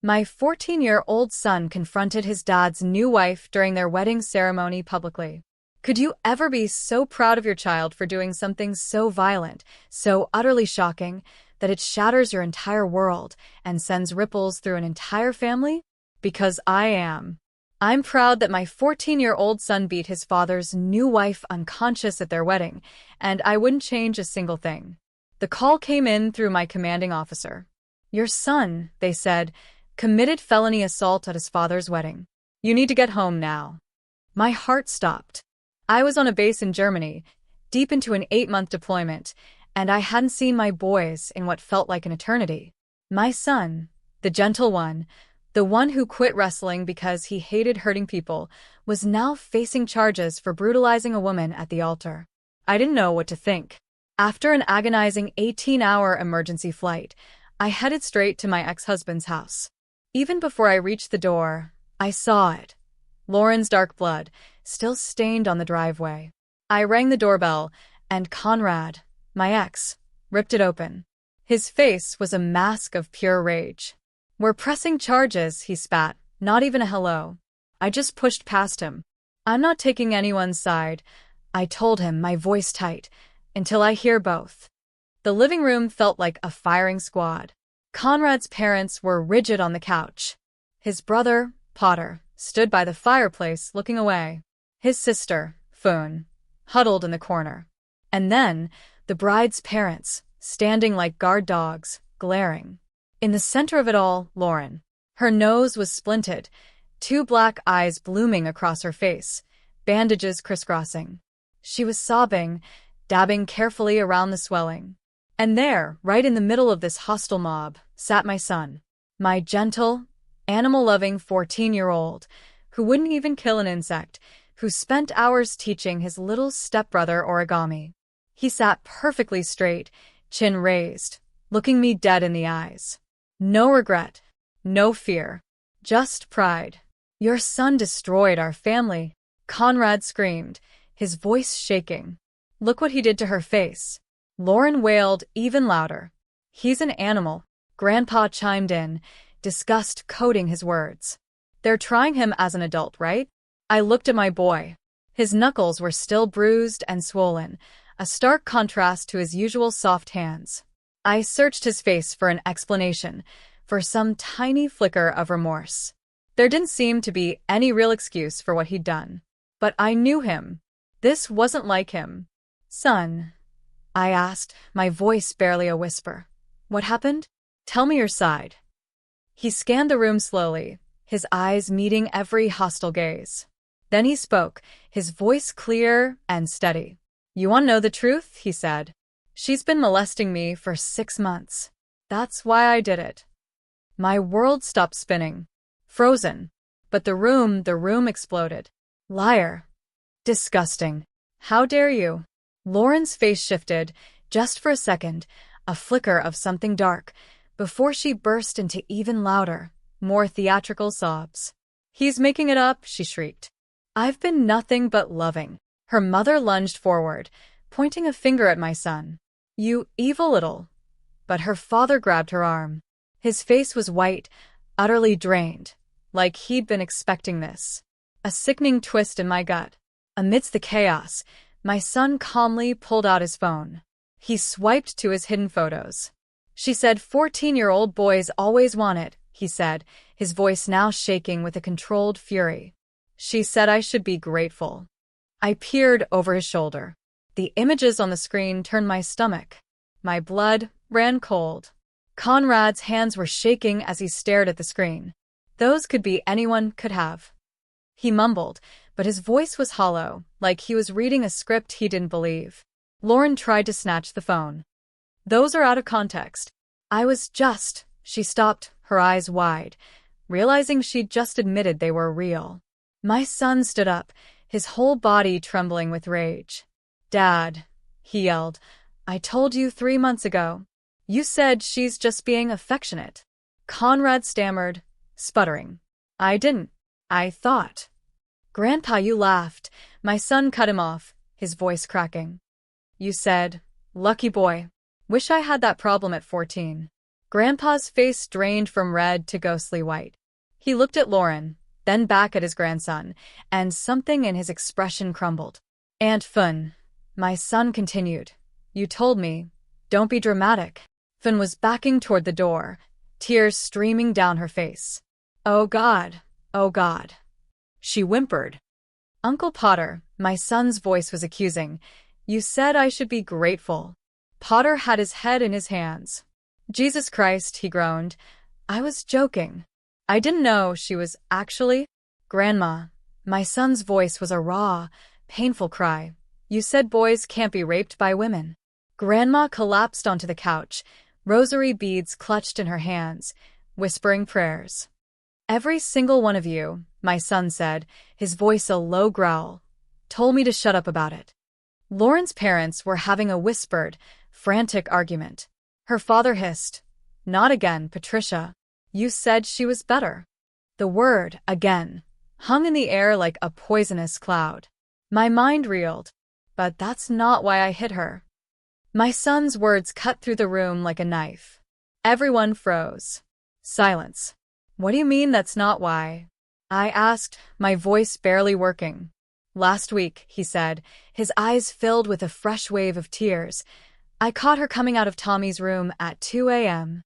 My 14-year-old son confronted his dad's new wife during their wedding ceremony publicly. Could you ever be so proud of your child for doing something so violent, so utterly shocking, that it shatters your entire world and sends ripples through an entire family? Because I am. I'm proud that my 14-year-old son beat his father's new wife unconscious at their wedding, and I wouldn't change a single thing. The call came in through my commanding officer. Your son, they said, committed felony assault at his father's wedding. You need to get home now. My heart stopped. I was on a base in Germany, deep into an 8-month deployment, and I hadn't seen my boys in what felt like an eternity. My son, the gentle one, the one who quit wrestling because he hated hurting people, was now facing charges for brutalizing a woman at the altar. I didn't know what to think. After an agonizing 18-hour emergency flight, I headed straight to my ex-husband's house. Even before I reached the door, I saw it. Lauren's dark blood, still stained on the driveway. I rang the doorbell, and Conrad, my ex, ripped it open. His face was a mask of pure rage. We're pressing charges, he spat, not even a hello. I just pushed past him. I'm not taking anyone's side, I told him, my voice tight, until I hear both. The living room felt like a firing squad. Conrad's parents were rigid on the couch. His brother, Potter, stood by the fireplace looking away. His sister, Foon, huddled in the corner. And then, the bride's parents, standing like guard dogs, glaring. In the center of it all, Lauren. Her nose was splinted, 2 black eyes blooming across her face, bandages crisscrossing. She was sobbing, dabbing carefully around the swelling. And there, right in the middle of this hostile mob, sat my son. My gentle, animal-loving 14-year-old, who wouldn't even kill an insect, who spent hours teaching his little stepbrother origami. He sat perfectly straight, chin raised, looking me dead in the eyes. No regret, no fear, just pride. Your son destroyed our family, Conrad screamed, his voice shaking. Look what he did to her face. Lauren wailed even louder. He's an animal, Grandpa chimed in, disgust coating his words. They're trying him as an adult, right? I looked at my boy. His knuckles were still bruised and swollen, a stark contrast to his usual soft hands. I searched his face for an explanation, for some tiny flicker of remorse. There didn't seem to be any real excuse for what he'd done. But I knew him. This wasn't like him. Son, I asked, my voice barely a whisper. What happened? Tell me your side. He scanned the room slowly, his eyes meeting every hostile gaze. Then he spoke, his voice clear and steady. You want to know the truth? He said. She's been molesting me for 6 months. That's why I did it. My world stopped spinning. Frozen. But the room exploded. Liar. Disgusting. How dare you? Lauren's face shifted, just for a second, a flicker of something dark, before she burst into even louder, more theatrical sobs. He's making it up, she shrieked. I've been nothing but loving. Her mother lunged forward, pointing a finger at my son. You evil little. But her father grabbed her arm. His face was white, utterly drained, like he'd been expecting this. A sickening twist in my gut. Amidst the chaos, my son calmly pulled out his phone. He swiped to his hidden photos. She said 14-year-old boys always want it, he said, his voice now shaking with a controlled fury. She said I should be grateful. I peered over his shoulder. The images on the screen turned my stomach. My blood ran cold. Conrad's hands were shaking as he stared at the screen. Those could be anyone could have. He mumbled, but his voice was hollow, like he was reading a script he didn't believe. Lauren tried to snatch the phone. Those are out of context. She stopped, her eyes wide, realizing she'd just admitted they were real. My son stood up, his whole body trembling with rage. Dad, he yelled, I told you 3 months ago. You said she's just being affectionate. Conrad stammered, sputtering. I didn't. I thought. Grandpa, you laughed. My son cut him off, his voice cracking. You said, lucky boy. Wish I had that problem at 14. Grandpa's face drained from red to ghostly white. He looked at Lauren, then back at his grandson, and something in his expression crumbled. Aunt Fun, my son continued. You told me. Don't be dramatic. Fun was backing toward the door, tears streaming down her face. Oh God, oh God. She whimpered. Uncle Potter, my son's voice was accusing. You said I should be grateful. Potter had his head in his hands. Jesus Christ, he groaned. I was joking. I didn't know she was actually. Grandma, my son's voice was a raw, painful cry. You said boys can't be raped by women. Grandma collapsed onto the couch, rosary beads clutched in her hands, whispering prayers. Every single one of you, my son said, his voice a low growl, told me to shut up about it. Lauren's parents were having a whispered, frantic argument. Her father hissed, Not again, Patricia. You said she was better. The word, again, hung in the air like a poisonous cloud. My mind reeled. But that's not why I hit her. My son's words cut through the room like a knife. Everyone froze. Silence. What do you mean that's not why? I asked, my voice barely working. Last week, he said, his eyes filled with a fresh wave of tears. I caught her coming out of Tommy's room at 2 a.m.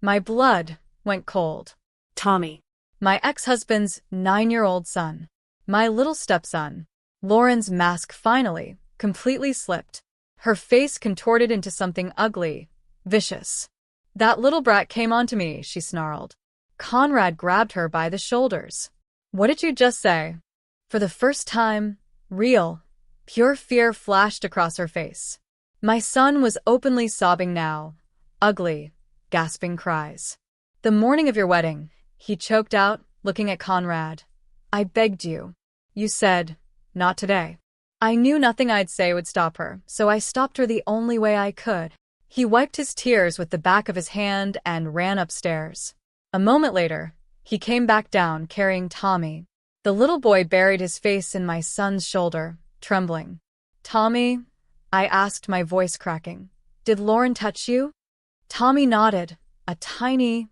My blood went cold. Tommy. My ex-husband's 9-year-old son. My little stepson. Lauren's mask finally, completely slipped. Her face contorted into something ugly, vicious. That little brat came onto me, she snarled. Conrad grabbed her by the shoulders. What did you just say? For the first time, real, pure fear flashed across her face. My son was openly sobbing now, ugly, gasping cries. The morning of your wedding, he choked out, looking at Conrad. I begged you. You said, not today. I knew nothing I'd say would stop her, so I stopped her the only way I could. He wiped his tears with the back of his hand and ran upstairs. A moment later, he came back down carrying Tommy. The little boy buried his face in my son's shoulder, trembling. Tommy? I asked, my voice cracking. Did Lauren touch you? Tommy nodded, a tiny,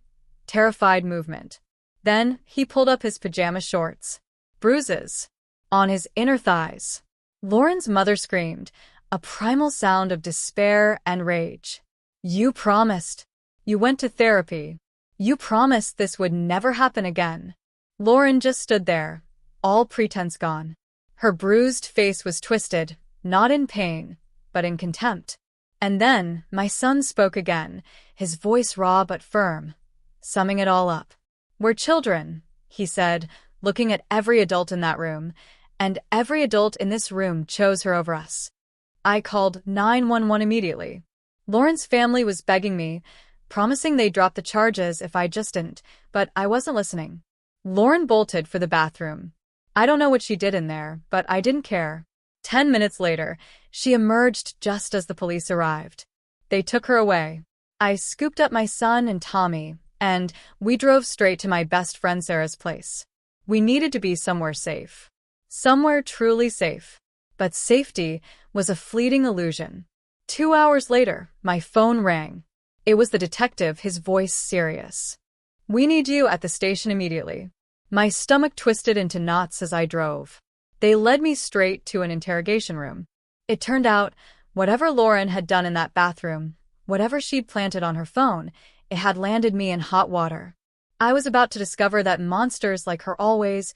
terrified movement. Then he pulled up his pajama shorts. Bruises. On his inner thighs. Lauren's mother screamed, a primal sound of despair and rage. You promised. You went to therapy. You promised this would never happen again. Lauren just stood there, all pretense gone. Her bruised face was twisted, not in pain, but in contempt. And then my son spoke again, his voice raw but firm, summing it all up. We're children, he said, looking at every adult in that room, and every adult in this room chose her over us. I called 911 immediately. Lauren's family was begging me, promising they'd drop the charges if I just didn't, but I wasn't listening. Lauren bolted for the bathroom. I don't know what she did in there, but I didn't care. 10 minutes later, she emerged just as the police arrived. They took her away. I scooped up my son and Tommy, and we drove straight to my best friend Sarah's place. We needed to be somewhere safe. Somewhere truly safe. But safety was a fleeting illusion. 2 hours later, my phone rang. It was the detective, his voice serious. We need you at the station immediately. My stomach twisted into knots as I drove. They led me straight to an interrogation room. It turned out, whatever Lauren had done in that bathroom, whatever she'd planted on her phone, it had landed me in hot water. I was about to discover that monsters like her always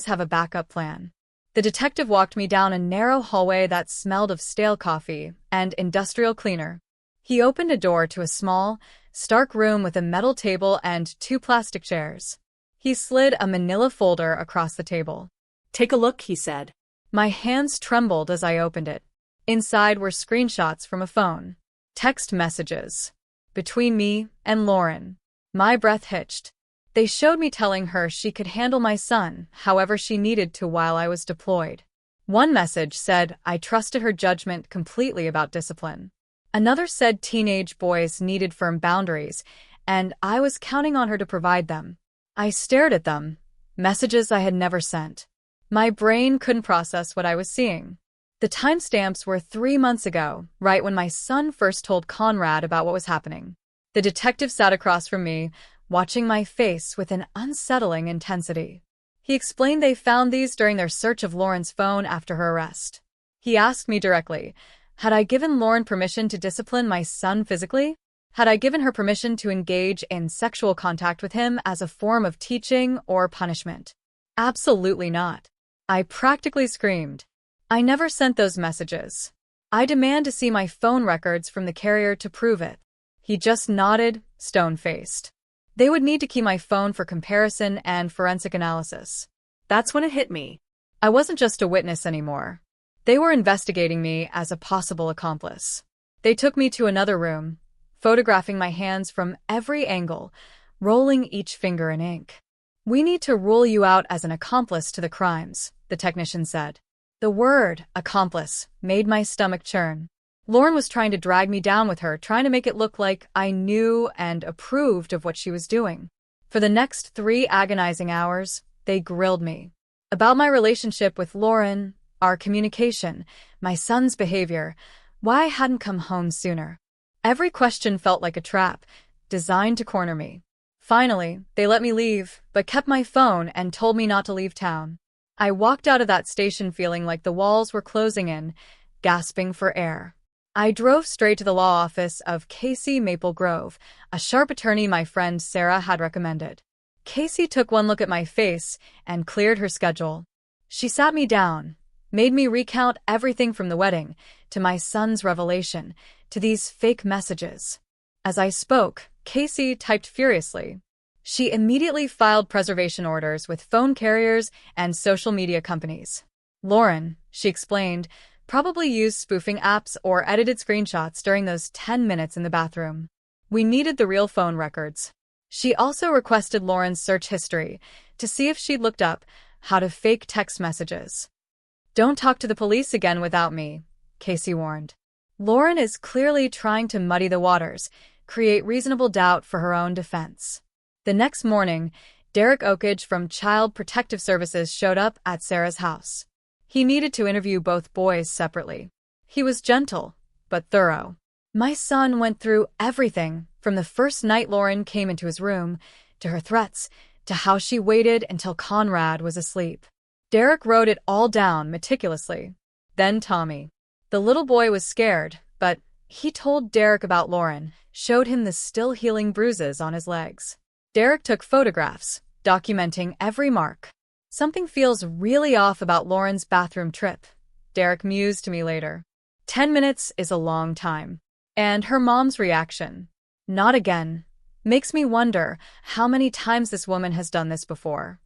have a backup plan. The detective walked me down a narrow hallway that smelled of stale coffee and industrial cleaner. He opened a door to a small, stark room with a metal table and 2 plastic chairs. He slid a manila folder across the table. Take a look, he said. My hands trembled as I opened it. Inside were screenshots from a phone. Text messages. Between me and Lauren. My breath hitched. They showed me telling her she could handle my son however she needed to while I was deployed. One message said I trusted her judgment completely about discipline. Another said teenage boys needed firm boundaries, and I was counting on her to provide them. I stared at them, messages I had never sent. My brain couldn't process what I was seeing. The timestamps were 3 months ago, right when my son first told Conrad about what was happening. The detective sat across from me, watching my face with an unsettling intensity. He explained they found these during their search of Lauren's phone after her arrest. He asked me directly, had I given Lauren permission to discipline my son physically? Had I given her permission to engage in sexual contact with him as a form of teaching or punishment? Absolutely not. I practically screamed. I never sent those messages. I demand to see my phone records from the carrier to prove it. He just nodded, stone-faced. They would need to key my phone for comparison and forensic analysis. That's when it hit me. I wasn't just a witness anymore. They were investigating me as a possible accomplice. They took me to another room, photographing my hands from every angle, rolling each finger in ink. We need to rule you out as an accomplice to the crimes, the technician said. The word, accomplice, made my stomach churn. Lauren was trying to drag me down with her, trying to make it look like I knew and approved of what she was doing. For the next 3 agonizing hours, they grilled me. About my relationship with Lauren, our communication, my son's behavior, why I hadn't come home sooner. Every question felt like a trap, designed to corner me. Finally, they let me leave, but kept my phone and told me not to leave town. I walked out of that station feeling like the walls were closing in, gasping for air. I drove straight to the law office of Casey Maple Grove, a sharp attorney my friend Sarah had recommended. Casey took one look at my face and cleared her schedule. She sat me down, made me recount everything from the wedding, to my son's revelation, to these fake messages. As I spoke, Casey typed furiously. She immediately filed preservation orders with phone carriers and social media companies. Lauren, she explained, probably used spoofing apps or edited screenshots during those 10 minutes in the bathroom. We needed the real phone records. She also requested Lauren's search history to see if she'd looked up how to fake text messages. Don't talk to the police again without me, Casey warned. Lauren is clearly trying to muddy the waters, create reasonable doubt for her own defense. The next morning, Derek Oakage from Child Protective Services showed up at Sarah's house. He needed to interview both boys separately. He was gentle, but thorough. My son went through everything, from the first night Lauren came into his room, to her threats, to how she waited until Conrad was asleep. Derek wrote it all down meticulously. Then Tommy. The little boy was scared, but he told Derek about Lauren, showed him the still healing bruises on his legs. Derek took photographs, documenting every mark. Something feels really off about Lauren's bathroom trip, Derek mused to me later. 10 minutes is a long time. And her mom's reaction, not again, makes me wonder how many times this woman has done this before.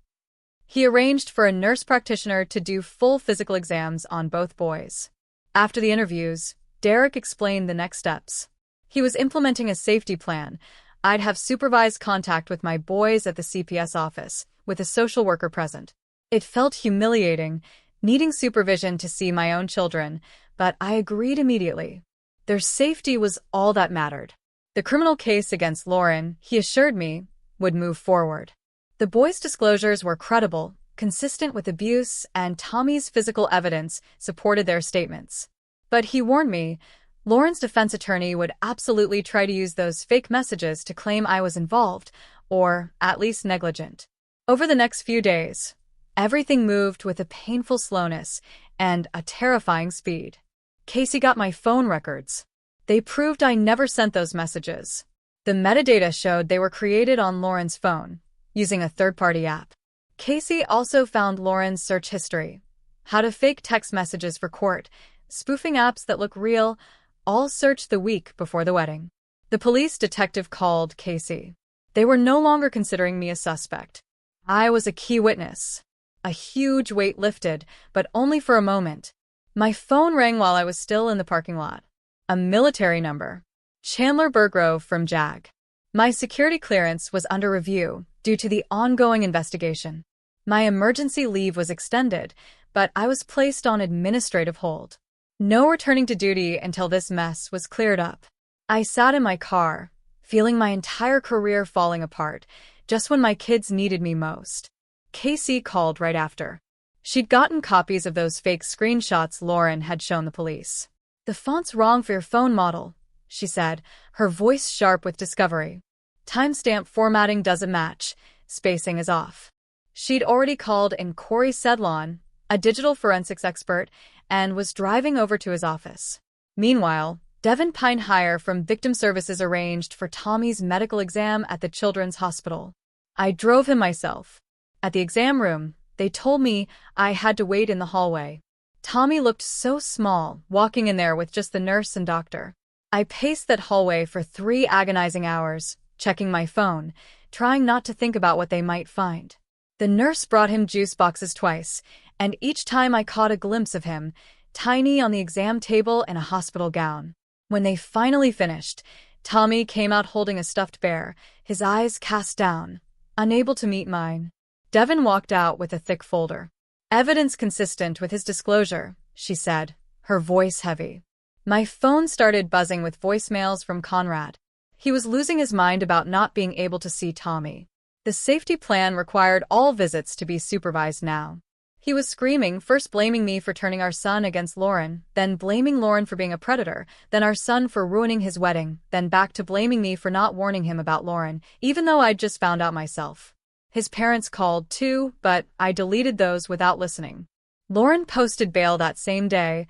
He arranged for a nurse practitioner to do full physical exams on both boys. After the interviews, Derek explained the next steps. He was implementing a safety plan. I'd have supervised contact with my boys at the CPS office, with a social worker present. It felt humiliating, needing supervision to see my own children, but I agreed immediately. Their safety was all that mattered. The criminal case against Lauren, he assured me, would move forward. The boys' disclosures were credible, consistent with abuse, and Tommy's physical evidence supported their statements. But he warned me, Lauren's defense attorney would absolutely try to use those fake messages to claim I was involved, or at least negligent. Over the next few days, everything moved with a painful slowness and a terrifying speed. Casey got my phone records. They proved I never sent those messages. The metadata showed they were created on Lauren's phone, using a third-party app. Casey also found Lauren's search history, how to fake text messages for court, spoofing apps that look real, all searched the week before the wedding. The police detective called Casey. They were no longer considering me a suspect. I was a key witness. A huge weight lifted, but only for a moment. My phone rang while I was still in the parking lot. A military number. Chandler Burgrove from JAG. My security clearance was under review due to the ongoing investigation. My emergency leave was extended, but I was placed on administrative hold. No returning to duty until this mess was cleared up. I sat in my car, feeling my entire career falling apart, just when my kids needed me most. Casey called right after. She'd gotten copies of those fake screenshots Lauren had shown the police. The font's wrong for your phone model, she said, her voice sharp with discovery. Timestamp formatting doesn't match. Spacing is off. She'd already called in Corey Sedlon, a digital forensics expert, and was driving over to his office. Meanwhile, Devin Pinehire from Victim Services arranged for Tommy's medical exam at the Children's Hospital. I drove him myself. At the exam room, they told me I had to wait in the hallway. Tommy looked so small, walking in there with just the nurse and doctor. I paced that hallway for 3 agonizing hours, checking my phone, trying not to think about what they might find. The nurse brought him juice boxes twice, and each time I caught a glimpse of him, tiny on the exam table in a hospital gown. When they finally finished, Tommy came out holding a stuffed bear, his eyes cast down, unable to meet mine. Devin walked out with a thick folder. Evidence consistent with his disclosure, she said, her voice heavy. My phone started buzzing with voicemails from Conrad. He was losing his mind about not being able to see Tommy. The safety plan required all visits to be supervised now. He was screaming, first blaming me for turning our son against Lauren, then blaming Lauren for being a predator, then our son for ruining his wedding, then back to blaming me for not warning him about Lauren, even though I'd just found out myself. His parents called too, but I deleted those without listening. Lauren posted bail that same day,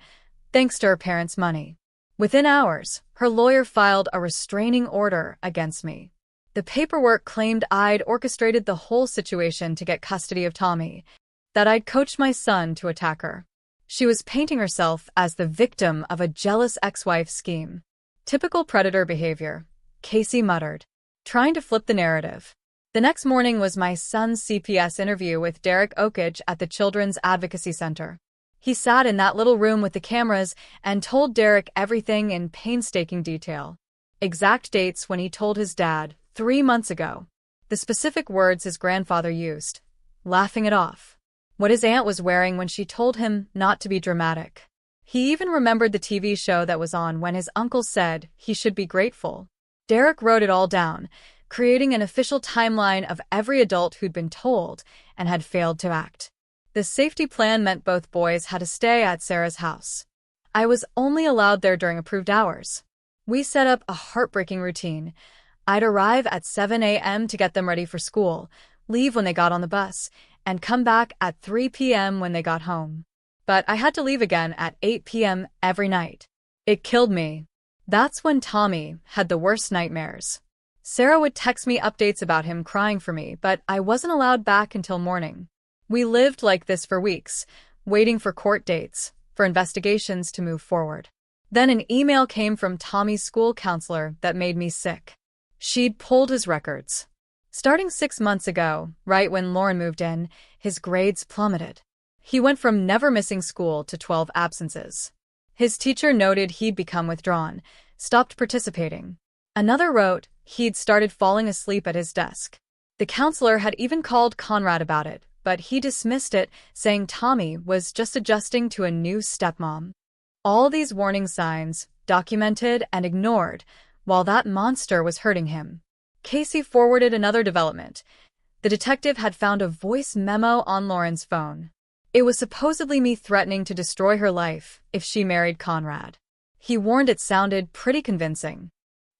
thanks to her parents' money. Within hours, her lawyer filed a restraining order against me. The paperwork claimed I'd orchestrated the whole situation to get custody of Tommy, that I'd coached my son to attack her. She was painting herself as the victim of a jealous ex-wife scheme. Typical predator behavior, Casey muttered, trying to flip the narrative. The next morning was my son's CPS interview with Derek Okage at the Children's Advocacy Center. He sat in that little room with the cameras and told Derek everything in painstaking detail. Exact dates when he told his dad, 3 months ago. The specific words his grandfather used. Laughing it off. What his aunt was wearing when she told him not to be dramatic. He even remembered the TV show that was on when his uncle said he should be grateful. Derek wrote it all down, creating an official timeline of every adult who'd been told and had failed to act. The safety plan meant both boys had to stay at Sarah's house. I was only allowed there during approved hours. We set up a heartbreaking routine. I'd arrive at 7 a.m. to get them ready for school, leave when they got on the bus, and come back at 3 p.m. when they got home. But I had to leave again at 8 p.m. every night. It killed me. That's when Tommy had the worst nightmares. Sarah would text me updates about him crying for me, but I wasn't allowed back until morning. We lived like this for weeks, waiting for court dates, for investigations to move forward. Then an email came from Tommy's school counselor that made me sick. She'd pulled his records. Starting 6 months ago, right when Lauren moved in, his grades plummeted. He went from never missing school to 12 absences. His teacher noted he'd become withdrawn, stopped participating. Another wrote he'd started falling asleep at his desk. The counselor had even called Conrad about it, but he dismissed it, saying Tommy was just adjusting to a new stepmom. All these warning signs, documented and ignored, while that monster was hurting him. Casey forwarded another development. The detective had found a voice memo on Lauren's phone. It was supposedly me threatening to destroy her life if she married Conrad. He warned it sounded pretty convincing.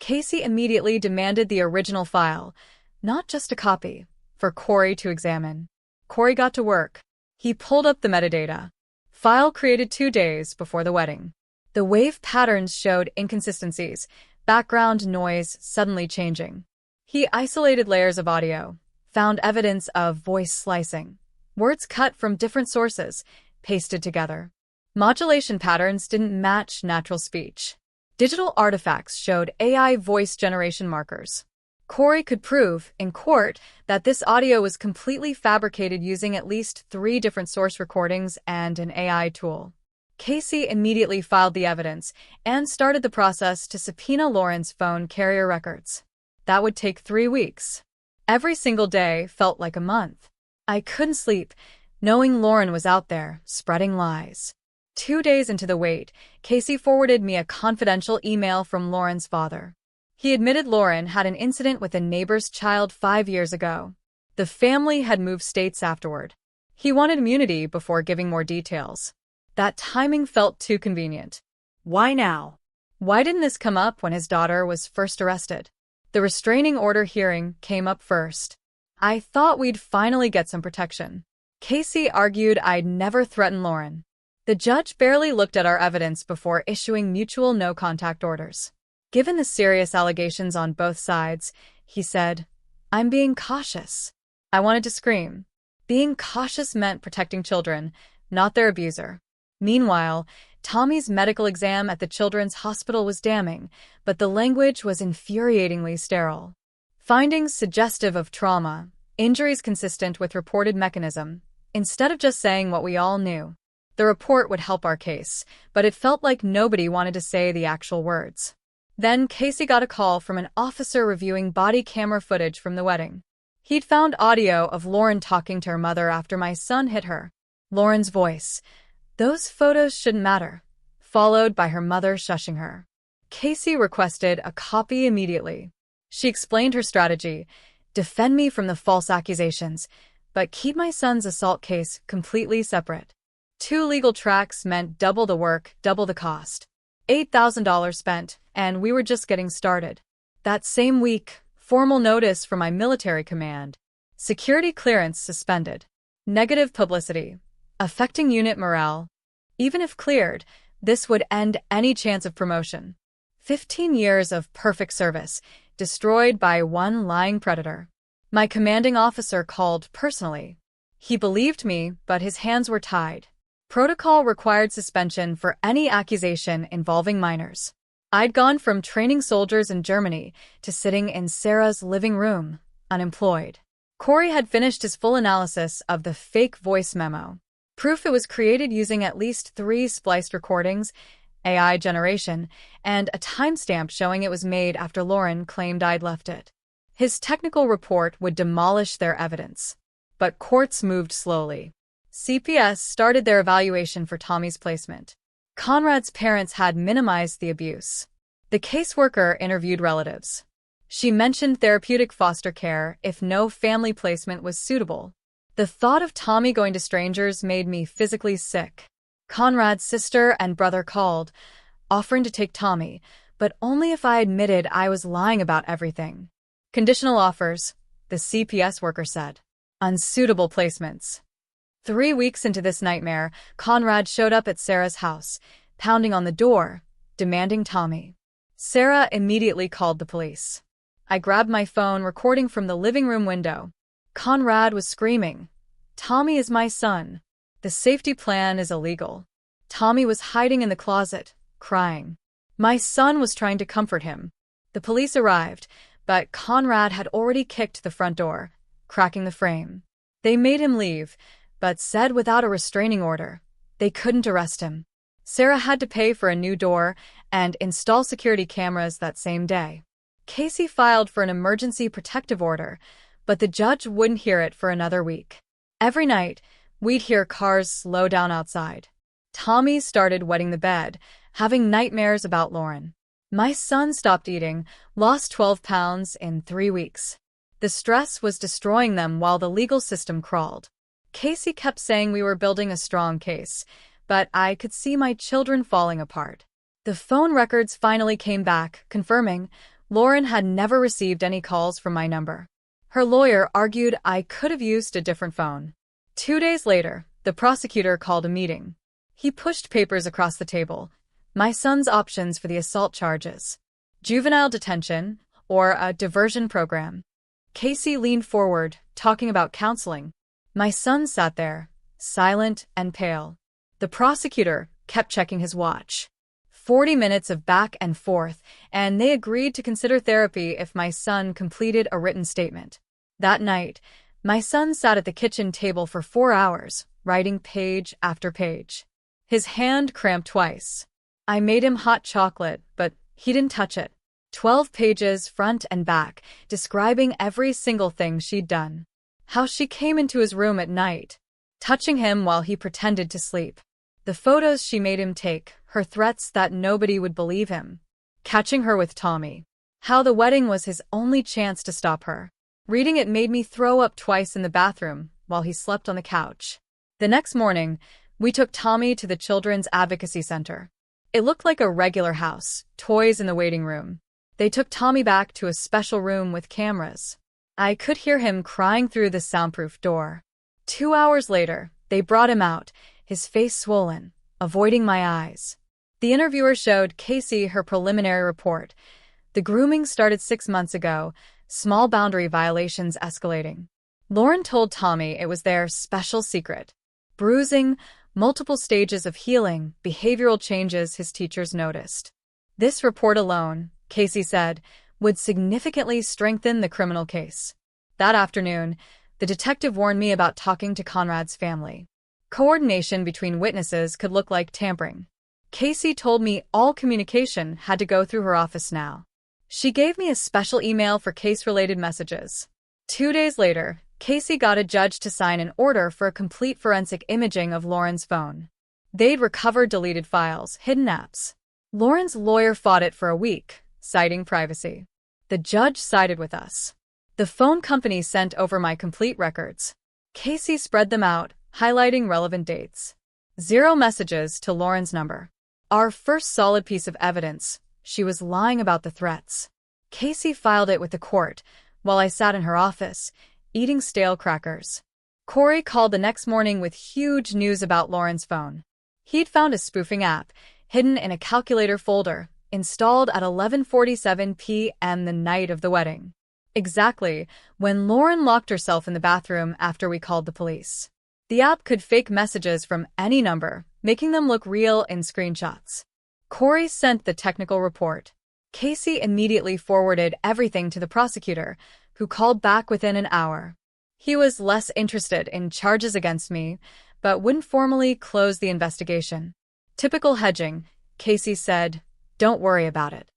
Casey immediately demanded the original file, not just a copy, for Corey to examine. Corey got to work. He pulled up the metadata. File created 2 days before the wedding. The wave patterns showed inconsistencies, background noise suddenly changing. He isolated layers of audio, found evidence of voice slicing, words cut from different sources, pasted together. Modulation patterns didn't match natural speech. Digital artifacts showed AI voice generation markers. Corey could prove, in court, that this audio was completely fabricated using at least 3 different source recordings and an AI tool. Casey immediately filed the evidence and started the process to subpoena Lauren's phone carrier records. That would take 3 weeks. Every single day felt like a month. I couldn't sleep, knowing Lauren was out there, spreading lies. 2 days into the wait, Casey forwarded me a confidential email from Lauren's father. He admitted Lauren had an incident with a neighbor's child 5 years ago. The family had moved states afterward. He wanted immunity before giving more details. That timing felt too convenient. Why now? Why didn't this come up when his daughter was first arrested? The restraining order hearing came up first. I thought we'd finally get some protection. Casey argued I'd never threatened Lauren. The judge barely looked at our evidence before issuing mutual no-contact orders. Given the serious allegations on both sides, he said, "I'm being cautious." I wanted to scream. Being cautious meant protecting children, not their abuser. Meanwhile, Tommy's medical exam at the children's hospital was damning, but the language was infuriatingly sterile. Findings suggestive of trauma, injuries consistent with reported mechanism, instead of just saying what we all knew. The report would help our case, but it felt like nobody wanted to say the actual words. Then Casey got a call from an officer reviewing body camera footage from the wedding. He'd found audio of Lauren talking to her mother after my son hit her. Lauren's voice, "Those photos shouldn't matter," followed by her mother shushing her. Casey requested a copy immediately. She explained her strategy: defend me from the false accusations, but keep my son's assault case completely separate. 2 legal tracks meant double the work, double the cost. $8,000 spent, and we were just getting started. That same week, formal notice from my military command. Security clearance suspended. Negative publicity, affecting unit morale. Even if cleared, this would end any chance of promotion. 15 years of perfect service, destroyed by one lying predator. My commanding officer called personally. He believed me, but his hands were tied. Protocol required suspension for any accusation involving minors. I'd gone from training soldiers in Germany to sitting in Sarah's living room, unemployed. Corey had finished his full analysis of the fake voice memo. Proof it was created using at least 3 spliced recordings, AI generation, and a timestamp showing it was made after Lauren claimed I'd left it. His technical report would demolish their evidence. But courts moved slowly. CPS started their evaluation for Tommy's placement. Conrad's parents had minimized the abuse. The caseworker interviewed relatives. She mentioned therapeutic foster care if no family placement was suitable. The thought of Tommy going to strangers made me physically sick. Conrad's sister and brother called, offering to take Tommy, but only if I admitted I was lying about everything. Conditional offers, the CPS worker said. Unsuitable placements. 3 weeks into this nightmare, Conrad showed up at Sarah's house, pounding on the door, demanding Tommy. Sarah immediately called the police. I grabbed my phone, recording from the living room window. Conrad was screaming, "Tommy is my son. The safety plan is illegal." Tommy was hiding in the closet, crying. My son was trying to comfort him. The police arrived, but Conrad had already kicked the front door, cracking the frame. They made him leave, but said without a restraining order, they couldn't arrest him. Sarah had to pay for a new door and install security cameras that same day. Casey filed for an emergency protective order, but the judge wouldn't hear it for another week. Every night, we'd hear cars slow down outside. Tommy started wetting the bed, having nightmares about Lauren. My son stopped eating, lost 12 pounds in 3 weeks. The stress was destroying them while the legal system crawled. Casey kept saying we were building a strong case, but I could see my children falling apart. The phone records finally came back, confirming Lauren had never received any calls from my number. Her lawyer argued I could have used a different phone. 2 days later, the prosecutor called a meeting. He pushed papers across the table. My son's options for the assault charges. Juvenile detention, or a diversion program. Casey leaned forward, talking about counseling. My son sat there, silent and pale. The prosecutor kept checking his watch. 40 minutes of back and forth, and they agreed to consider therapy if my son completed a written statement. That night, my son sat at the kitchen table for 4 hours, writing page after page. His hand cramped twice. I made him hot chocolate, but he didn't touch it. 12 pages, front and back, describing every single thing she'd done. How she came into his room at night, touching him while he pretended to sleep. The photos she made him take, her threats that nobody would believe him. Catching her with Tommy. How the wedding was his only chance to stop her. Reading it made me throw up twice in the bathroom while he slept on the couch. The next morning, we took Tommy to the Children's Advocacy Center. It looked like a regular house, toys in the waiting room. They took Tommy back to a special room with cameras. I could hear him crying through the soundproof door. 2 hours later, they brought him out, his face swollen, avoiding my eyes. The interviewer showed Casey her preliminary report. The grooming started 6 months ago, small boundary violations escalating. Lauren told Tommy it was their special secret. Bruising, multiple stages of healing, behavioral changes his teachers noticed. This report alone, Casey said, would significantly strengthen the criminal case. That afternoon, the detective warned me about talking to Conrad's family. Coordination between witnesses could look like tampering. Casey told me all communication had to go through her office now. She gave me a special email for case-related messages. 2 days later, Casey got a judge to sign an order for a complete forensic imaging of Lauren's phone. They'd recovered deleted files, hidden apps. Lauren's lawyer fought it for a week, citing privacy. The judge sided with us. The phone company sent over my complete records. Casey spread them out, highlighting relevant dates. 0 messages to Lauren's number. Our first solid piece of evidence, she was lying about the threats. Casey filed it with the court, while I sat in her office, eating stale crackers. Corey called the next morning with huge news about Lauren's phone. He'd found a spoofing app, hidden in a calculator folder, installed at 11:47 p.m. the night of the wedding. Exactly when Lauren locked herself in the bathroom after we called the police. The app could fake messages from any number, making them look real in screenshots. Corey sent the technical report. Casey immediately forwarded everything to the prosecutor, who called back within an hour. He was less interested in charges against me, but wouldn't formally close the investigation. Typical hedging, Casey said, "Don't worry about it."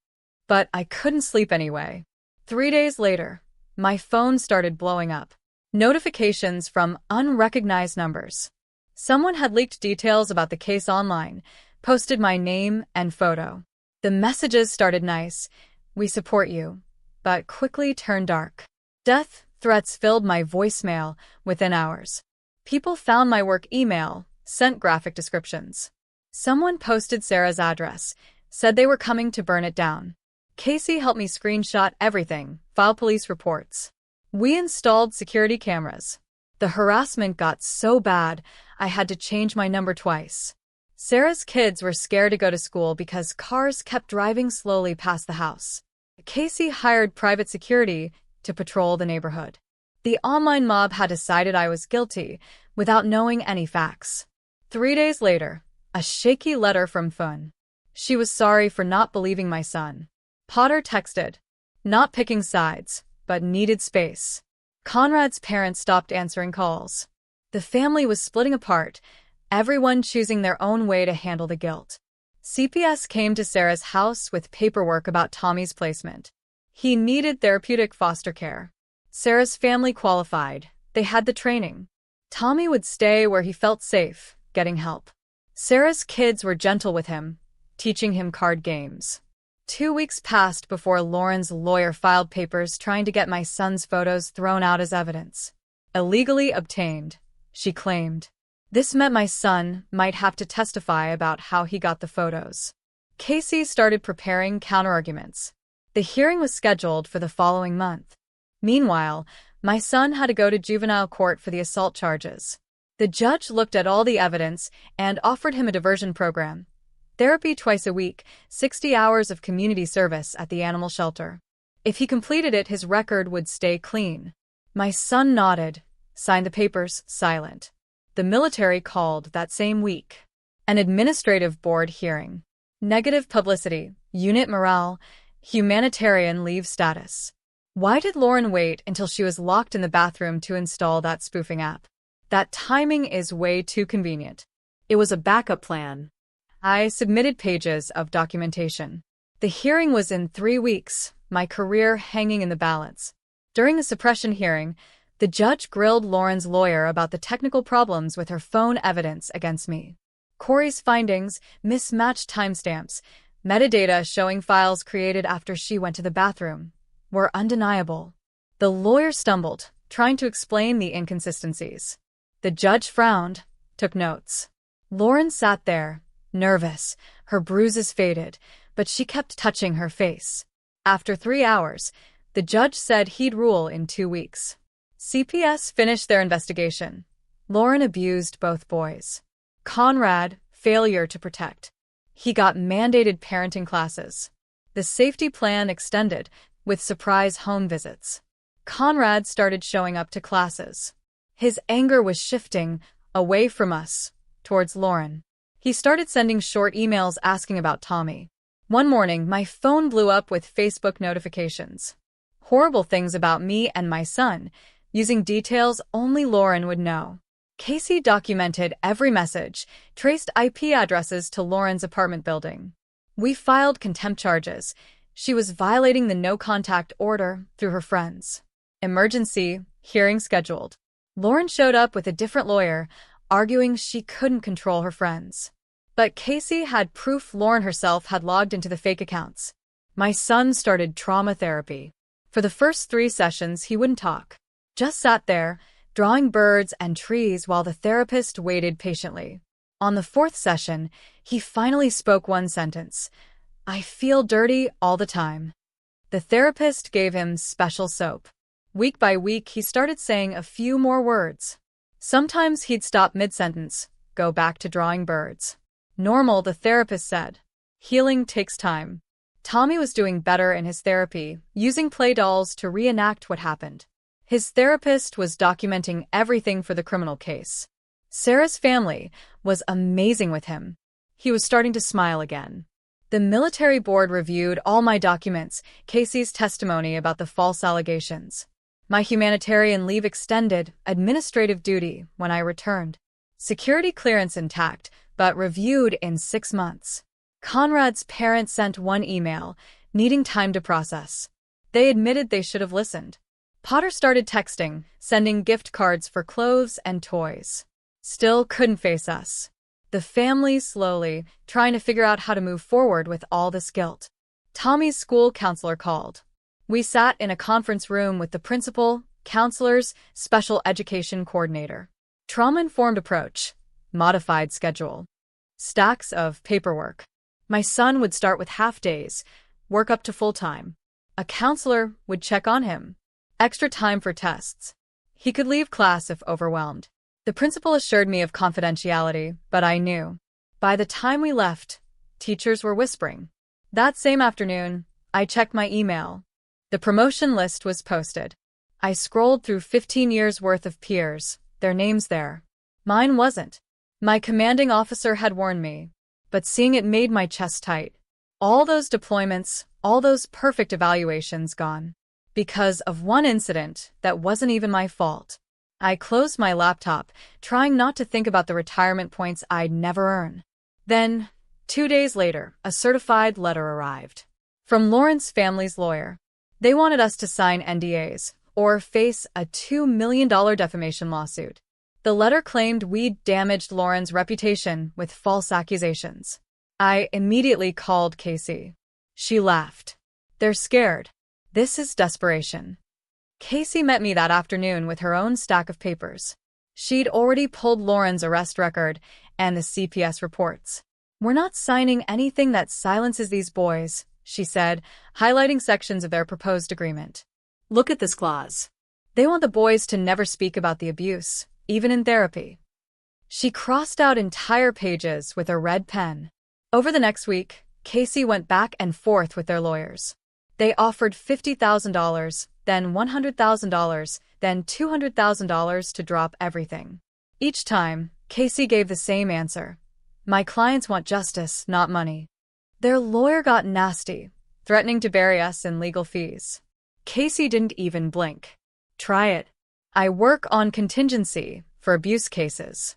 But I couldn't sleep anyway. 3 days later, my phone started blowing up. Notifications from unrecognized numbers. Someone had leaked details about the case online, posted my name and photo. The messages started nice, "We support you," but quickly turned dark. Death threats filled my voicemail within hours. People found my work email, sent graphic descriptions. Someone posted Sarah's address, said they were coming to burn it down. Casey helped me screenshot everything, file police reports. We installed security cameras. The harassment got so bad, I had to change my number twice. Sarah's kids were scared to go to school because cars kept driving slowly past the house. Casey hired private security to patrol the neighborhood. The online mob had decided I was guilty without knowing any facts. 3 days later, a shaky letter from Fun. She was sorry for not believing my son. Potter texted, "Not picking sides, but needed space." Conrad's parents stopped answering calls. The family was splitting apart, everyone choosing their own way to handle the guilt. CPS came to Sarah's house with paperwork about Tommy's placement. He needed therapeutic foster care. Sarah's family qualified. They had the training. Tommy would stay where he felt safe, getting help. Sarah's kids were gentle with him, teaching him card games. 2 weeks passed before Lauren's lawyer filed papers trying to get my son's photos thrown out as evidence. Illegally obtained, she claimed. This meant my son might have to testify about how he got the photos. Casey started preparing counterarguments. The hearing was scheduled for the following month. Meanwhile, my son had to go to juvenile court for the assault charges. The judge looked at all the evidence and offered him a diversion program. Therapy twice a week, 60 hours of community service at the animal shelter. If he completed it, his record would stay clean. My son nodded, signed the papers, silent. The military called that same week. An administrative board hearing. Negative publicity, unit morale, humanitarian leave status. Why did Lauren wait until she was locked in the bathroom to install that spoofing app? That timing is way too convenient. It was a backup plan. I submitted pages of documentation. The hearing was in 3 weeks, my career hanging in the balance. During the suppression hearing, the judge grilled Lauren's lawyer about the technical problems with her phone evidence against me. Corey's findings, mismatched timestamps, metadata showing files created after she went to the bathroom, were undeniable. The lawyer stumbled, trying to explain the inconsistencies. The judge frowned, took notes. Lauren sat there, Nervous, her bruises faded, but she kept touching her face. After 3 hours, the judge said he'd rule in 2 weeks. CPS finished their investigation. Lauren abused both boys. Conrad, failure to protect. He got mandated parenting classes. The safety plan extended, with surprise home visits. Conrad started showing up to classes. His anger was shifting away from us, towards Lauren. He started sending short emails asking about Tommy. One morning, my phone blew up with Facebook notifications. Horrible things about me and my son, using details only Lauren would know. Casey documented every message, traced IP addresses to Lauren's apartment building. We filed contempt charges. She was violating the no-contact order through her friends. Emergency, hearing scheduled. Lauren showed up with a different lawyer, arguing she couldn't control her friends. But Casey had proof Lauren herself had logged into the fake accounts. My son started trauma therapy. For the first 3 sessions, he wouldn't talk. Just sat there, drawing birds and trees while the therapist waited patiently. On the 4th session, he finally spoke one sentence. "I feel dirty all the time." The therapist gave him special soap. Week by week, he started saying a few more words. Sometimes he'd stop mid-sentence, go back to drawing birds. Normal, the therapist said. Healing takes time. Tommy was doing better in his therapy, using play dolls to reenact what happened. His therapist was documenting everything for the criminal case. Sarah's family was amazing with him. He was starting to smile again. The military board reviewed all my documents, Casey's testimony about the false allegations. My humanitarian leave extended, administrative duty, when I returned. Security clearance intact, but reviewed in 6 months. Conrad's parents sent one email, needing time to process. They admitted they should have listened. Potter started texting, sending gift cards for clothes and toys. Still couldn't face us. The family slowly, trying to figure out how to move forward with all this guilt. Tommy's school counselor called. We sat in a conference room with the principal, counselors, special education coordinator. Trauma-informed approach. Modified schedule. Stacks of paperwork. My son would start with half-days, work up to full-time. A counselor would check on him. Extra time for tests. He could leave class if overwhelmed. The principal assured me of confidentiality, but I knew. By the time we left, teachers were whispering. That same afternoon, I checked my email. The promotion list was posted. I scrolled through 15 years' worth of peers, their names there. Mine wasn't. My commanding officer had warned me, but seeing it made my chest tight. All those deployments, all those perfect evaluations gone. Because of one incident that wasn't even my fault. I closed my laptop, trying not to think about the retirement points I'd never earn. Then, 2 days later, a certified letter arrived. From Lauren's family's lawyer. They wanted us to sign NDAs, or face a $2 million defamation lawsuit. The letter claimed we'd damaged Lauren's reputation with false accusations. I immediately called Casey. She laughed. They're scared. This is desperation. Casey met me that afternoon with her own stack of papers. She'd already pulled Lauren's arrest record and the CPS reports. We're not signing anything that silences these boys, she said, highlighting sections of their proposed agreement. Look at this clause. They want the boys to never speak about the abuse, even in therapy. She crossed out entire pages with a red pen. Over the next week, Casey went back and forth with their lawyers. They offered $50,000, then $100,000, then $200,000 to drop everything. Each time, Casey gave the same answer. My clients want justice, not money. Their lawyer got nasty, threatening to bury us in legal fees. Casey didn't even blink. Try it. I work on contingency for abuse cases.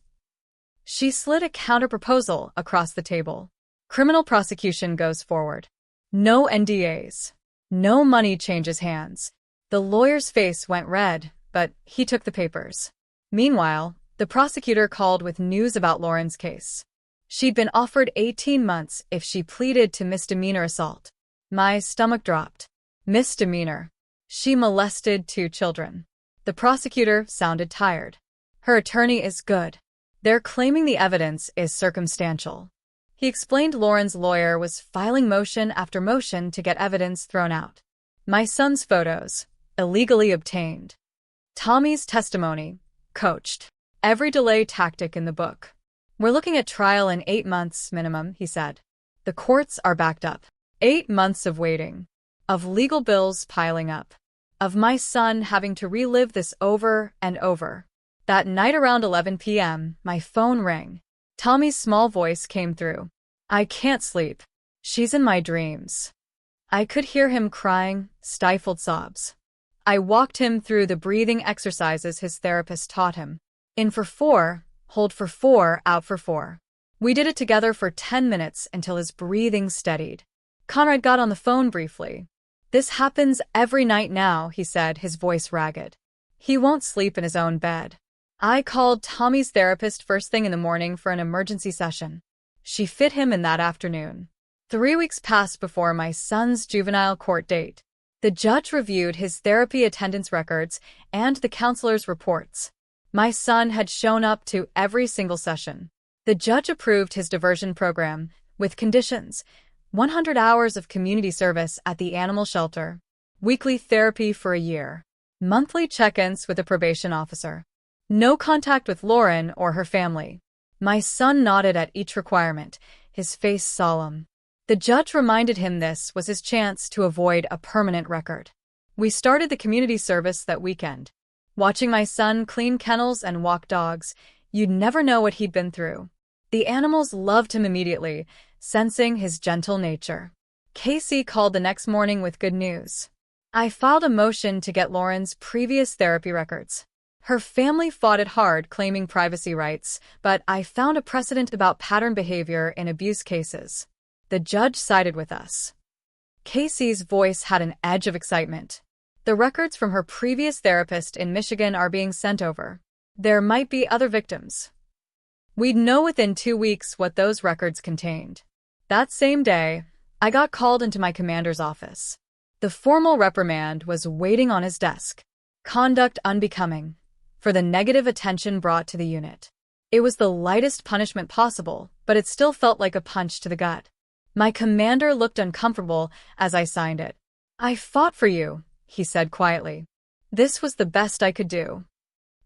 She slid a counterproposal across the table. Criminal prosecution goes forward. No NDAs. No money changes hands. The lawyer's face went red, but he took the papers. Meanwhile, the prosecutor called with news about Lauren's case. She'd been offered 18 months if she pleaded to misdemeanor assault. My stomach dropped. Misdemeanor. She molested 2 children. The prosecutor sounded tired. Her attorney is good. They're claiming the evidence is circumstantial. He explained Lauren's lawyer was filing motion after motion to get evidence thrown out. My son's photos, illegally obtained. Tommy's testimony, coached. Every delay tactic in the book. We're looking at trial in 8 months minimum, he said. The courts are backed up. 8 months of waiting. Of legal bills piling up. Of my son having to relive this over and over. That night around 11 p.m., my phone rang. Tommy's small voice came through. I can't sleep. She's in my dreams. I could hear him crying, stifled sobs. I walked him through the breathing exercises his therapist taught him. In for 4, hold for 4, out for 4. We did it together for 10 minutes until his breathing steadied. Conrad got on the phone briefly. This happens every night now, he said, his voice ragged. He won't sleep in his own bed. I called Tommy's therapist first thing in the morning for an emergency session. She fit him in that afternoon. 3 weeks passed before my son's juvenile court date. The judge reviewed his therapy attendance records and the counselor's reports. My son had shown up to every single session. The judge approved his diversion program, with conditions: 100 hours of community service at the animal shelter, weekly therapy for a year, monthly check-ins with a probation officer, no contact with Lauren or her family. My son nodded at each requirement, his face solemn. The judge reminded him this was his chance to avoid a permanent record. We started the community service that weekend. Watching my son clean kennels and walk dogs, you'd never know what he'd been through. The animals loved him immediately, sensing his gentle nature. Casey called the next morning with good news. I filed a motion to get Lauren's previous therapy records. Her family fought it hard, claiming privacy rights, but I found a precedent about pattern behavior in abuse cases. The judge sided with us. Casey's voice had an edge of excitement. The records from her previous therapist in Michigan are being sent over. There might be other victims. We'd know within 2 weeks what those records contained. That same day, I got called into my commander's office. The formal reprimand was waiting on his desk. Conduct unbecoming, for the negative attention brought to the unit. It was the lightest punishment possible, but it still felt like a punch to the gut. My commander looked uncomfortable as I signed it. I fought for you, he said quietly. This was the best I could do.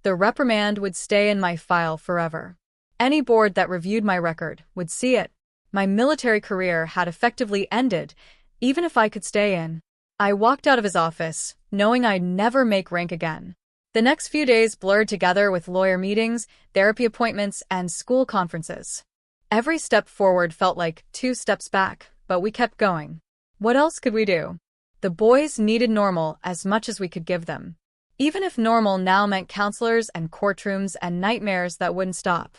The reprimand would stay in my file forever. Any board that reviewed my record would see it. My military career had effectively ended, even if I could stay in. I walked out of his office, knowing I'd never make rank again. The next few days blurred together with lawyer meetings, therapy appointments, and school conferences. Every step forward felt like 2 steps back, but we kept going. What else could we do? The boys needed normal as much as we could give them. Even if normal now meant counselors and courtrooms and nightmares that wouldn't stop.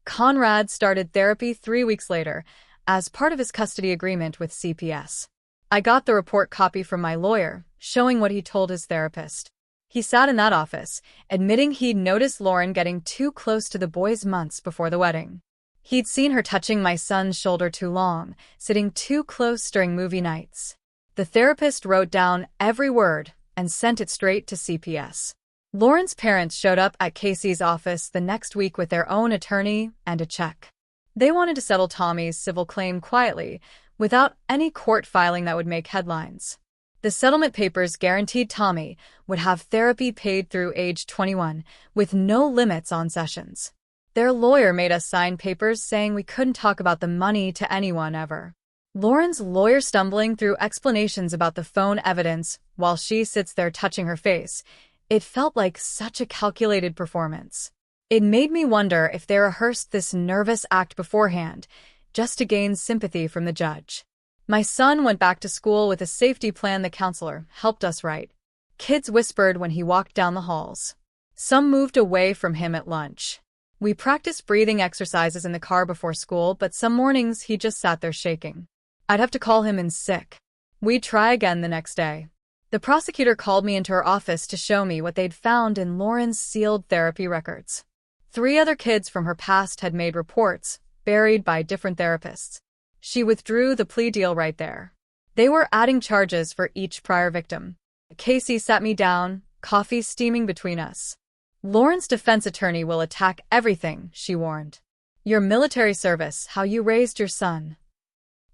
Conrad started therapy 3 weeks later, as part of his custody agreement with CPS. I got the report copy from my lawyer, showing what he told his therapist. He sat in that office, admitting he'd noticed Lauren getting too close to the boys months before the wedding. He'd seen her touching my son's shoulder too long, sitting too close during movie nights. The therapist wrote down every word and sent it straight to CPS. Lauren's parents showed up at Casey's office the next week with their own attorney and a check. They wanted to settle Tommy's civil claim quietly, without any court filing that would make headlines. The settlement papers guaranteed Tommy would have therapy paid through age 21, with no limits on sessions. Their lawyer made us sign papers saying we couldn't talk about the money to anyone ever. Lauren's lawyer stumbling through explanations about the phone evidence while she sits there touching her face. It felt like such a calculated performance. It made me wonder if they rehearsed this nervous act beforehand, just to gain sympathy from the judge. My son went back to school with a safety plan the counselor helped us write. Kids whispered when he walked down the halls. Some moved away from him at lunch. We practiced breathing exercises in the car before school, but some mornings he just sat there shaking. I'd have to call him in sick. We'd try again the next day. The prosecutor called me into her office to show me what they'd found in Lauren's sealed therapy records. 3 other kids from her past had made reports, buried by different therapists. She withdrew the plea deal right there. They were adding charges for each prior victim. Casey sat me down, coffee steaming between us. Lauren's defense attorney will attack everything, she warned. Your military service, how you raised your son.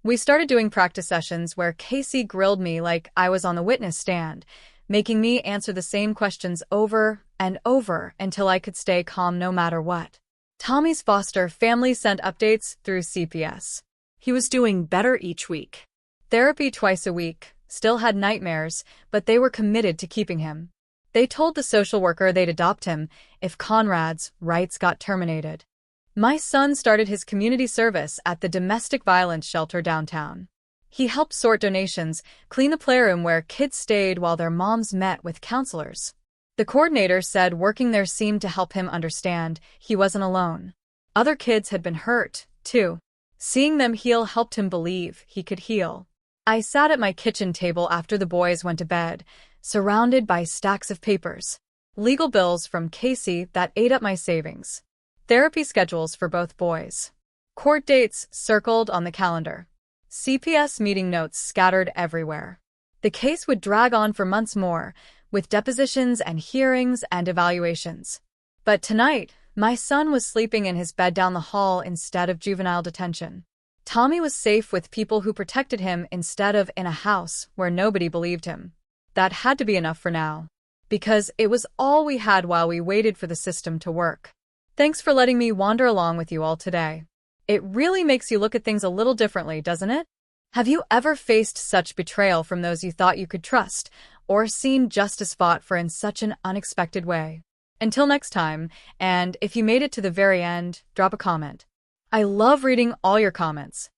We started doing practice sessions where Casey grilled me like I was on the witness stand, making me answer the same questions over and over until I could stay calm no matter what. Tommy's foster family sent updates through CPS. He was doing better each week. Therapy twice a week, still had nightmares, but they were committed to keeping him. They told the social worker they'd adopt him if Conrad's rights got terminated. My son started his community service at the domestic violence shelter downtown. He helped sort donations, clean the playroom where kids stayed while their moms met with counselors. The coordinator said working there seemed to help him understand he wasn't alone. Other kids had been hurt, too. Seeing them heal helped him believe he could heal. I sat at my kitchen table after the boys went to bed, surrounded by stacks of papers. Legal bills from Casey that ate up my savings. Therapy schedules for both boys. Court dates circled on the calendar. CPS meeting notes scattered everywhere. The case would drag on for months more, with depositions and hearings and evaluations. But tonight, my son was sleeping in his bed down the hall instead of juvenile detention. Tommy was safe with people who protected him instead of in a house where nobody believed him. That had to be enough for now, because it was all we had while we waited for the system to work. Thanks for letting me wander along with you all today. It really makes you look at things a little differently, doesn't it? Have you ever faced such betrayal from those you thought you could trust, or seen justice fought for in such an unexpected way? Until next time, and if you made it to the very end, drop a comment. I love reading all your comments.